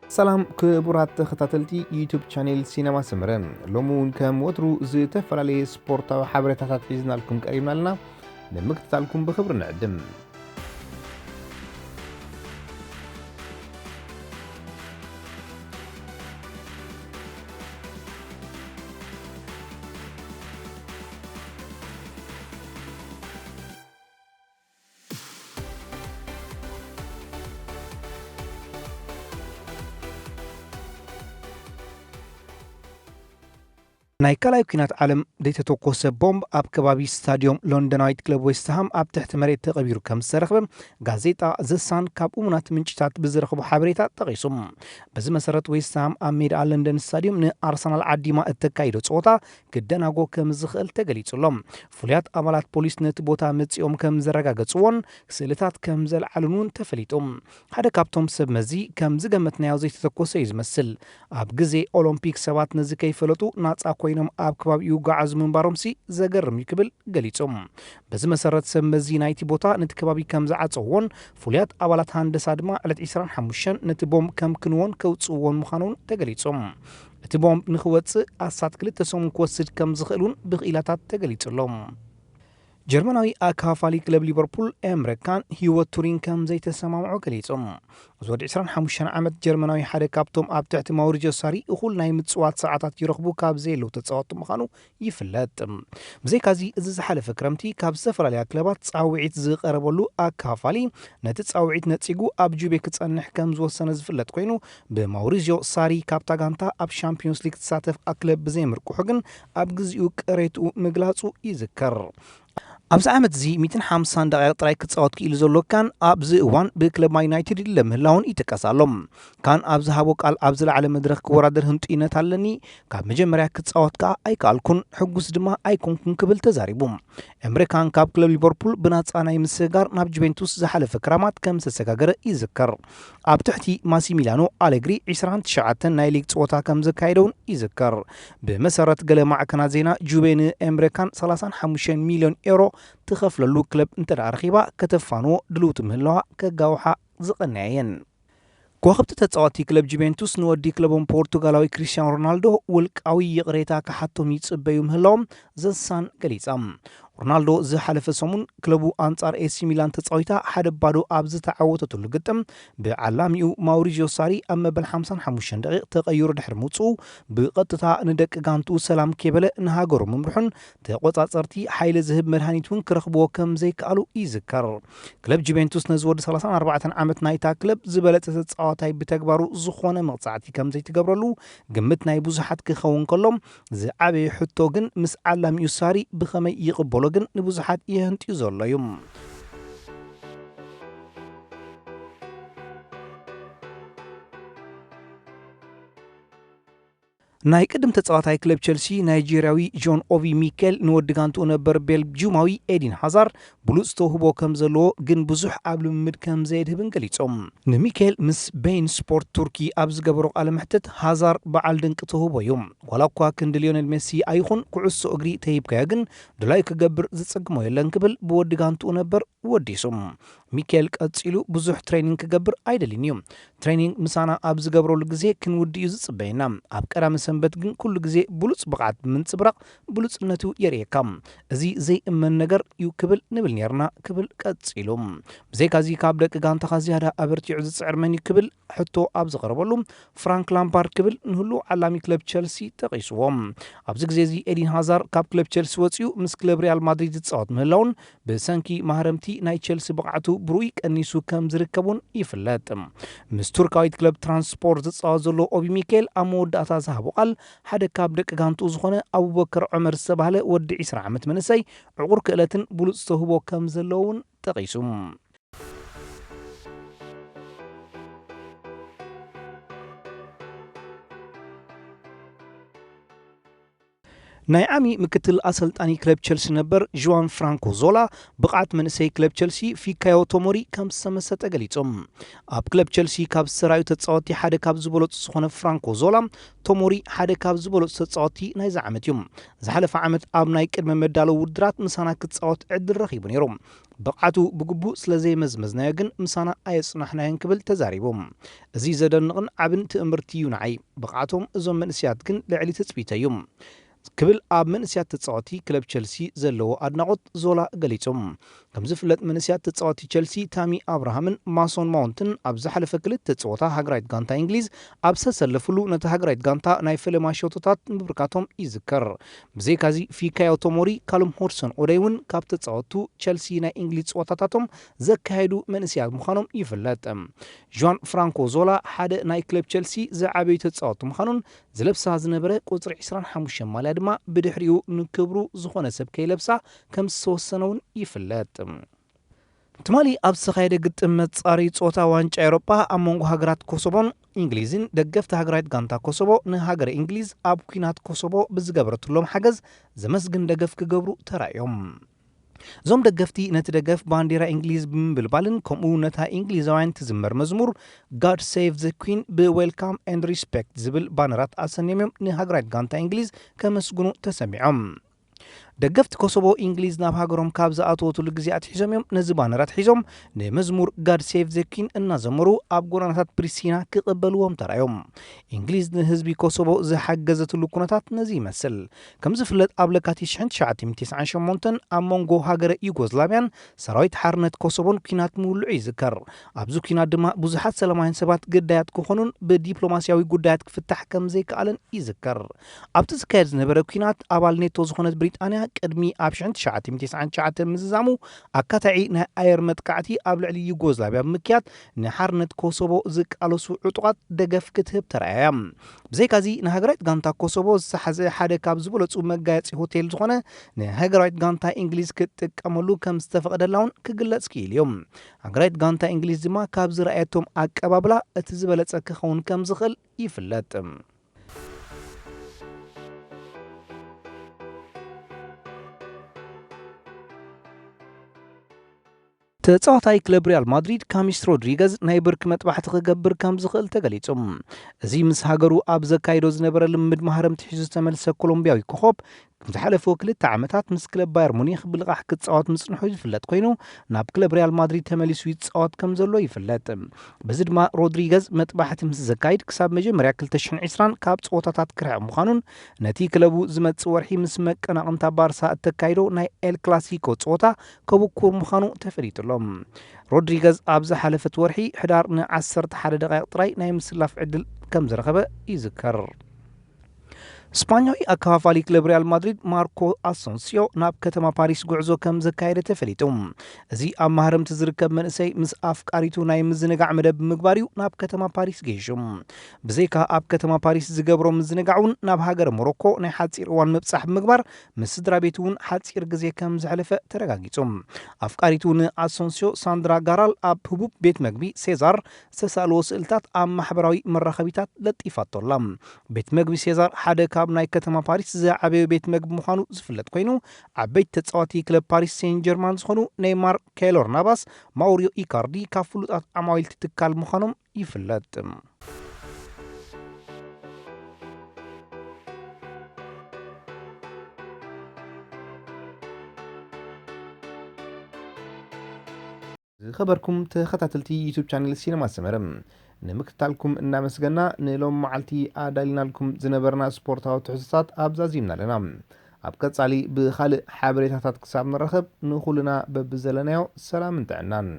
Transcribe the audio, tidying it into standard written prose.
سلام كبرات تختاتلتي يوتيوب شانل سينما سمرة لومون كم وترو زتفعلي سبورتا وحبرتات حيزنا لكم قريبنا لنا نمكتتالكم بخبر نعدم ናይ ካልኣይ ኩናት ዓለም ዘይተተኮሰ ቦምብ ኣብ ከባቢ ስታድዮም ሎንዶናዊት ክለብ ዌስትሃም ኣብ ትሕቲ መሬት ተቐቢሩ ከም ዝተረኽበ ጋዜጣ ዘሳን ካብ እሙናት ምንጭታት ብዝረኽቡ ሓበሬታ ጠቒሶም። በዚ መሰረት ዌስትሃም ኣብ ሜዳ ለንደን ስታድዮም ንኣርሰናል ዓዲማ እተካይዶ ፀወታ ክደናጎ ከም ዝኽእል ተገሊጹሎም። ፍሉያት ኣባላት ፖሊስ ነቲ ቦታ መጺኦም ከም ዘረጋገጽዎን ስእልታት ከም ዘለዓሉን ተፈሊጦም። ሓደ ካብቶም ሰብ መዚ ከም ዝገመትናዮ ዘይተተኮሰ እዩ ዝመስል። ኣብ ግዜ ኦሎምፒክ ሰባት ነዚ ከይፈለጡ ናጻ ኮይኖም ኣብ ከባቢኡ ጋዓዙ ምንባሮም ዘገርም ይክብል ገሊጾም። በዚ መሰረት ሰብ መዚ ናይቲ ቦታ ነቲ ከባቢ ከም ዝዓፀዎን ፍሉያት ኣባላት ሃንደሳ ድማ ዕለት 25 ነቲ ቦምብ ከም ክንዎን ከውፅዎን ምዃኑን ተገሊጾም። እቲ ቦምብ ንኽወፅእ ኣሳት 2 ሰሙን ክወስድ ከም ዝኽእሉን ብኽኢላታት ተገሊጹሎም። ጀርመናዊ ኣካፋሊ ክለብ ሊቨርፑል ኤምሬካን ሂወት ቱሪን ከም ዘይተሰማምዑ ገሊጾም። ዝወዲ 25 ዓመት ጀርመናዊ ሓደ ካብቶም ኣብ ትሕቲ ማውሪጆ ሳሪ እኹል ናይ ምጽዋት ሰዓታት ይረኽቡ ካብ ዘየለው ተጻወቱ ምዃኑ ይፍለጥ። ብዘይካዚ እዚ ዝሓለፈ ክረምቲ ካብ ዝተፈላለያ ክለባት ጻውዒት ዝቐረበሉ ኣካፋሊ ነቲ ጻውዒት ነጺጉ ኣብ ጁቤ ክጸንሕ ከም ዝወሰነ ዝፍለጥ ኮይኑ ብማውሪጆ ሳሪ ካብታ ጋንታ ኣብ ሻምፒዮንስ ሊግ ትሳተፍ ክለብ ብዘይምርኩሑ ግን ኣብ ግዜኡ ቅሬትኡ ምግላጹ ይዝከር። ኣብዚ ዓመት እዚ 150 ደቂቃ ጥራይ ክጻወት ክኢሉ ዘሎ ካን ኣብዚ እዋን ብክለብ ዩናይትድ ለምህላውን ይጥቀሳሎም። ካን ኣብ ዝሃቦ ቃል ኣብ ዝለዓለ መድረክ ክወዳደር ህንጡይነት ኣለኒ ካብ መጀመርያ ክጻወት ከዓ ኣይከኣልኩን ሕጉስ ድማ ኣይኮንኩን ክብል ተዛሪቡ። ኤምሬካን ካብ ክለብ ሊቨርፑል ብናጻ ናይ ምስጋር ናብ ጁቬንቱስ ዝሓለፈ ክራማት ከም ዝተሰጋገረ ይዝከር። ኣብ ትሕቲ ማሲሚሊያኖ ኣሌግሪ 29 ናይ ሊግ ፀወታ ከም ዘካየደውን ይዝከር። ብመሰረት ገለ ማዕከናት ዜና ጁቬ ንኤምሬካን 35 ሚልዮን ዩሮ ትኸፍለሉ ክለብ እንተረኺባ ከተፋንዎ ድልውቲ ምህላዋ ከጋውሓ ዝቐነየን። ከዋኽብቲ ተጻዋቲ ክለብ ጁቬንቱስ ንወዲ ክለቦም ፖርቱጋላዊ ክሪስቲያኖ ሮናልዶ ውልቃዊ ይቕሬታ ክሓቶም ይጽበዩ ምህላዎም ዘሳን ገሊጻም። ሮናልዶ ዝሓለፈ ሰሙን ክለቡ ኣንጻር ኤሲ ሚላን ተጻዊታ ሓደ ባዶ ኣብ ዝተዓወተትሉ ግጥም ብዓላሚኡ ማውሪጆ ሳሪ ኣብ መበል 55 ደቂቕ ተቐይሩ ድሕሪ ምውፅኡ ብቐጥታ ንደቂ ጋንቱ ሰላም ከበለ ንሃገሩ ምምርሑን ተቆጻጸርቲ ሓይሊ ዝህብ መድሃኒት እውን ክረኽብዎ ከም ዘይከኣሉ ይዝከር። ክለብ ጁቬንቱስ ነዝወዲ 34 ዓመት ናይታ ክለብ ዝበለጸ ተጻዋታይ ብተግባሩ ዝኾነ መቕጻዕቲ ከም ዘይትገብረሉ ግምት ናይ ብዙሓት ክኸውን ከሎም ዝዓበየ ሕቶ ግን ምስ ዓላሚኡ ሳሪ ብኸመይ ይቕበሎ ግን ንብዙሓት ይህንጥዩ ዘሎ እዩ። ናይ ቅድም ተጻዋታይ ክለብ ቸልሲ ናይጄሪያዊ ጆን ኦቪ ሚኬል ንወዲ ጋንቱ ነበር ቤልጂማዊ ኤዲን ሃዛር ብሉጽ ተውህቦ ከም ዘለዎ ግን ብዙሕ ኣብ ልምምድ ከም ዘየድህብን ገሊጾም። ንሚኬል ምስ ቤይን ስፖርት ቱርኪ ኣብ ዝገበሮ ቃለ መሕተት ሃዛር በዓል ድንቂ ተውህቦ እዩ። ዋላ እኳ ክንዲ ሊዮኔል ሜሲ ኣይኹን ኩዕሶ እግሪ ተሂብካዮ ግን ድላይ ክገብር ዝጽግሞ የለን ክብል ብወዲ ጋንቱ ነበር ወዲሱም። ሚኬል ቀጺሉ ብዙሕ ትሬኒንግ ክገብር ኣይደልን እዩ። ትሬኒንግ ምሳና ኣብ ዝገብረሉ ግዜ ክንውድኡ ዝጽበየና ኣብ ቀዳሚ ሰንበት ግን ኩሉ ግዜ ብሉጽ ብቕዓት ብምንጽብራቕ ብሉጽነቱ የርእየካ እዚ ዘይእመን ነገር እዩ ክብል ንብል ነርና ክብል ቀጺሉ። ብዘይካዚ ካብ ደቂ ጋንታኻ ዝያዳ ኣበርቲዑ ዝጽዕር መን ክብል ሕቶ ኣብ ዝቐረበሉ ፍራንክ ላምፓርድ ክብል ንህሉ ዓላሚ ክለብ ቸልሲ ጠቒስዎም። ኣብዚ ግዜ እዚ ኤዲን ሃዛር ካብ ክለብ ቸልሲ ወፂኡ ምስ ክለብ ሪያል ማድሪድ ዝጻወት ምህላውን ብሰንኪ ማህረምቲ ናይ ቸልሲ ብቕዓቱ ብሩይ ቀኒሱ ከም ዝርከቡን ይፍለጥ። ምስ ቱርካዊት ክለብ ትራንስፖርት ዝጻወት ዘሎ ኦቢ ሚኬል ኣብ መወዳእታ ዝሃቦ ቃል ሓደ ካብ ደቂ ጋንቱ ዝኾነ አቡበከር ዑመር ዝተባህለ ወዲ 20 ዓመት መንእሰይ ዕቁር ክእለትን ብሉጽ ተውህቦ ከም ዘለውን ጠቒሱ። ናይ ዓሚ ምክትል ኣሰልጣኒ ክለብ ቸልሲ ነበር ጆዋን ፍራንኮ ዞላ ብቕዓት መንእሰይ ክለብ ቸልሲ ፊካዮ ቶሞሪ ከም ዝተመሰጠ ገሊጾም ኣብ ክለብ ቸልሲ ካብ ሰራዩ ተጻወቲ ሓደ ካብ ዝበለጹ ዝኾነ ፍራንኮ ዞላ ቶሞሪ ሓደ ካብ ዝበለጹ ተጻወቲ ናይ ዝዓመት እዮም ዝሓለፈ ዓመት ኣብ ናይ ቅድመ መዳለዊ ውድድራት ምሳና ክትጻወት ዕድል ረኺቡ ነይሮም ብቕዓቱ ብግቡእ ስለ ዘይመዝመዝናዮ ግን ምሳና ኣየጽናሕናዮን ክብል ተዛሪቦም እዚ ዘደንቕን ዓብን ትእምርቲ እዩ ንዓይ ብቕዓቶም እዞም መንእስያት ግን ልዕሊ ትጽቢተ እዮም ክብል ኣብ መንእስያት ተጻወቲ ክለብ ቸልሲ ዘለዎ ኣድናቆት ዞላ ገሊጾም ከም ዝፍለጥ መንእስያት ተጻወቲ ቸልሲ ታሚ ኣብርሃምን ማሶን ማውንትን ኣብ ዝሓለፈ ክልተ ተጻወታ ሃገራዊት ጋንታ እንግሊዝ ኣብ ዝተሰለፍሉ ነቲ ሃገራዊት ጋንታ ናይ ፈለማ ሸቶታት ምብርካቶም ይዝከር ብዘይካዚ ፊካዮ ቶሞሪ ካሉም ሆድሰን ኦደይ እውን ካብ ተጻወቱ ቸልሲ ናይ እንግሊዝ ጸወታታቶም ዘካየዱ መንእስያት ምዃኖም ይፍለጥ ጆዋን ፍራንኮ ዞላ ሓደ ናይ ክለብ ቸልሲ ዝዓበዩ ተጻወቱ ምዃኑን ዝለብሳ ዝነበረ ቁጽሪ 25 ማልያ ድማ ብድሕሪኡ ንክብሩ ዝኾነ ሰብ ከይለብሳ ከም ዝተወሰነውን ይፍለጥ ትማሊ ኣብ ዝተኻየደ ግጥም መጻሪ ጾታ ዋንጫ ኤውሮጳ ኣብ መንጎ ሃገራት ኮሶቦን እንግሊዝን ደገፍቲ ሃገራዊት ጋንታ ኮሶቦ ንሃገረ እንግሊዝ ኣብ ኩናት ኮሶቦ ብዝገበረትሎም ሓገዝ ዘመስግን ደገፍ ክገብሩ ተራእዮም ዞም ደገፍቲ ነቲ ደገፍ ባንዴራ እንግሊዝ ብምብልባልን ከምኡ ነታ እንግሊዛውያን ትዝመር መዝሙር God Save the Queen ብዌልካም and Respect ዝብል ባነራት ኣሰኒሞም ንሃገራዊት ጋንታ እንግሊዝ ከመስግኑ ተሰሚዖም ደገፍቲ ኮሶቦ እንግሊዝ ናብ ሃገሮም ካብ ዝኣተወትሉ ግዜያት ሒዞም እዮም ነዚ ባነራት ሒዞም ንመዝሙር God Save the Queen እናዘመሩ ኣብ ጎደናታት ፕሪስቲና ክቕበልዎም ተራእዮም እንግሊዝ ንህዝቢ ኮሶቦ ዝሓገዘትሉ ኩነታት ነዚ ይመስል ከም ዝፍለጥ ኣብ ለካቲት 1998 ኣብ መንጎ ሃገረ ዩጎዝላቪያን ሰራዊት ሓርነት ኮሶቦን ኩናት ምውልዑ ይዝከር ኣብዚ ኩናት ድማ ብዙሓት ሰላማውያን ሰባት ግዳያት ክኾኑን ብዲፕሎማስያዊ ጉዳያት ክፍታሕ ከም ዘይከኣለን ይዝከር ኣብቲ ዝካየድ ዝነበረ ኩናት ኣባል ኔቶ ዝኾነት ብሪጣንያ ቅድሚ ኣብ 1999 ምዝዛሙ ኣካታዒ ናይ ኣየር መጥቃዕቲ ኣብ ልዕሊ ዩጎዝላቪያ ብምክያድ ንሓርነት ኮሶቦ ዝቃለሱ ዕጡቓት ደገፍ ክትህብ ተረኣያ ብዘይካዚ ንሃገራዊት ጋንታ ኮሶቦ ዝሓዘ ሓደ ካብ ዝበለፁ መጋየፂ ሆቴል ዝኾነ ንሃገራዊት ጋንታ እንግሊዝ ክትጥቀመሉ ከም ዝተፈቐደላውን ክግለጽ ክኢል እዮም ሃገራዊት ጋንታ እንግሊዝ ድማ ካብ ዝረኣየቶም ኣቀባብላ እቲ ዝበለጸ ክኸውን ከም ዝኽእል ይፍለጥ ተጻዋታይ ክለብ ሪያል ማድሪድ ካሚስ ሮድሪገዝ ናይ ብርክ መጥባሕቲ ክገብር ከም ዝኽእል ተገሊጾም እዚ ምስ ሃገሩ ኣብ ዘካይዶ ዝነበረ ልምድ ማህረምቲ ሒዙ ዝተመልሰ ኮሎምቢያዊ ኮኸብ ዝሓለፈ ክልተ ዓመታት ምስ ክለብ ባየር ሙኒኽ ብልቓሕ ክትጻወት ምጽንሑ ዝፍለጥ ኮይኑ ናብ ክለብ ሪያል ማድሪድ ተመሊሱ ይጻወት ከም ዘሎ ይፍለጥ በዚ ድማ ሮድሪገዝ መጥባሕቲ ምስ ዘካይድ ክሳብ መጀመርያ 2020 ካብ ጸወታታት ክርሕቕ ምዃኑን ነቲ ክለቡ ዝመጽእ ወርሒ ምስ መቀናቕንታ ባርሳ እተካይዶ ናይ ኤል ክላሲኮ ጸወታ ከብኩር ምዃኑ ተፈሊጡሎም ሮድሪገዝ ኣብ ዝሓለፈት ወርሒ ሕዳር ን11 ደቂቕ ጥራይ ናይ ምስላፍ ዕድል ከም ዝረኸበ ይዝከር ስፓኛዊ ኣከፋፋሊ ክለብ ሪያል ማድሪድ ማርኮ አሰንሲዮ ናብ ከተማ ፓሪስ ጉዕዞ ከም ዘካየደ ተፈሊጡ እዚ ኣብ ማህረምቲ ዝርከብ መንእሰይ ምስ ኣፍቃሪቱ ናይ ምዝንጋዕ መደብ ምግባር እዩ ናብ ከተማ ፓሪስ ገይሹ ብዘይካ ኣብ ከተማ ፓሪስ ዝገብሮ ምዝንጋዕውን ናብ ሃገር ሞሮኮ ናይ ሓፂር እዋን ምብጻሕ ምግባር ምስ ስድራ ቤቱ እውን ሓፂር ግዜ ከም ዝሕለፈ ተረጋጊጹ ኣፍቃሪቱ ንአሰንሲዮ ሳንድራ ጋራል ኣብ ህቡብ ቤት መግቢ ሴዛር ዝተሳልዎ ስእልታት ኣብ ማሕበራዊ መራኸቢታት ለጢፋቶላ ቤት መግቢ ሴዛር ሓደ ካብ ናይ ከተማ ፓሪስ ዝዓበየ ቤት መግቢ ምዃኑ ዝፍለጥ ኮይኑ ዓበይቲ ተጻዋቲ ክለብ ፓሪስ ሴን ጀርማን ዝኾኑ ኔይማር ኬይሎር ናቫስ ማውሪዮ ኢካርዲ ካብ ፍሉጣት ዓማዊልቲ ትካል ምዃኖም ይፍለጥ ዝኸበርኩም ተኸታተልቲ ዩቲዩብ ቻናል ሲነማ ሰመረ ንምክታልኩም እናመስገና ንሎም መዓልቲ ኣዳሊናልኩም ዝነበርና ስፖርታዊ ትሕዝቶታት ኣብዛዚምና ኣለና ኣብ ቀጻሊ ብኻልእ ሓበሬታታት ክሳብ ንረኸብ ንኹልና በብዘለናዮ ሰላም እንተዕናን